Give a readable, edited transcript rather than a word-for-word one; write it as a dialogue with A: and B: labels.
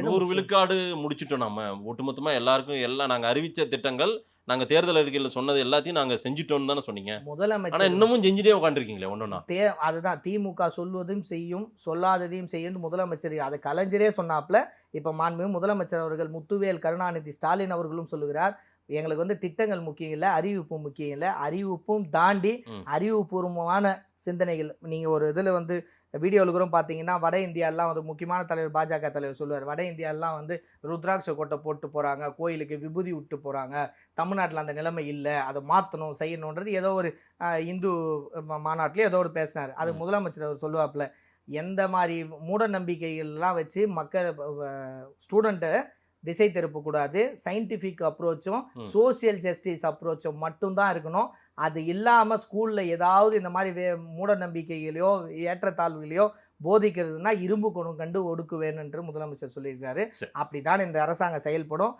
A: 100 விழுக்காடு முடிச்சிட்டோம் நம்ம. ஒட்டுமொத்தமா எல்லாருக்கும் எல்லாம் நாங்க அறிவிச்ச திட்டங்கள், நாங்க தேர்தல் அறிக்கையில சொன்னது எல்லாத்தையும் நாங்க செஞ்சுட்டோம்னு தானே சொன்னீங்க. ஆனா
B: முதலமைச்சர்
A: இன்னமும் செஞ்சுட்டே உட்காந்துருக்கீங்களே ஒன்னொன்னா.
B: அதுதான் திமுக சொல்வதும் செய்யும், சொல்லாததையும் செய்யும் முதலமைச்சர் அதை கலைஞரே சொன்னாப்ல. இப்ப மாண்புமிகு முதலமைச்சர் அவர்கள் முத்துவேல் கருணாநிதி ஸ்டாலின் அவர்களும் சொல்லுகிறார், எங்களுக்கு வந்து திட்டங்கள் முக்கியம் இல்லை, அறிவிப்பு முக்கியம் இல்லை, அறிவிப்பும் தாண்டி அறிவுபூர்வமான சிந்தனைகள். நீங்க ஒரு இதுல வந்து வீடியோவில் கூட பார்த்தீங்கன்னா, வட இந்தியாலாம் வந்து முக்கியமான தலைவர் பாஜக தலைவர் சொல்லுவார், வட இந்தியாலாம் வந்து ருத்ராட்ச கொட்டை போட்டு போறாங்க, கோயிலுக்கு விபூதி விட்டு போறாங்க, தமிழ்நாட்டில் அந்த நிலைமை இல்லை, அதை மாற்றணும் செய்யணுன்றது ஏதோ ஒரு இந்து மாநாட்டிலே ஏதோ ஒரு பேசினார். அது முதலமைச்சர் அவர் சொல்லுவாப்புல, எந்த மாதிரி மூட நம்பிக்கைகள்லாம் வச்சு மக்கள் ஸ்டூடெண்ட்டை திசை திருப்பக்கூடாது, சயின்டிஃபிக் அப்ரோச்சும் சோசியல் ஜஸ்டிஸ் அப்ரோச்சும் மட்டும்தான் இருக்கணும். அது இல்லாமல் ஸ்கூலில் ஏதாவது இந்த மாதிரி மூட நம்பிக்கைகளையோ ஏற்றத்தாழ்வுகளையோ போதிக்கிறதுனா இரும்பு கொண்டு ஒடுக்குவேன் என்று முதலமைச்சர் சொல்லியிருக்காரு. அப்படிதான் இந்த அரசாங்கம் செயல்படும்.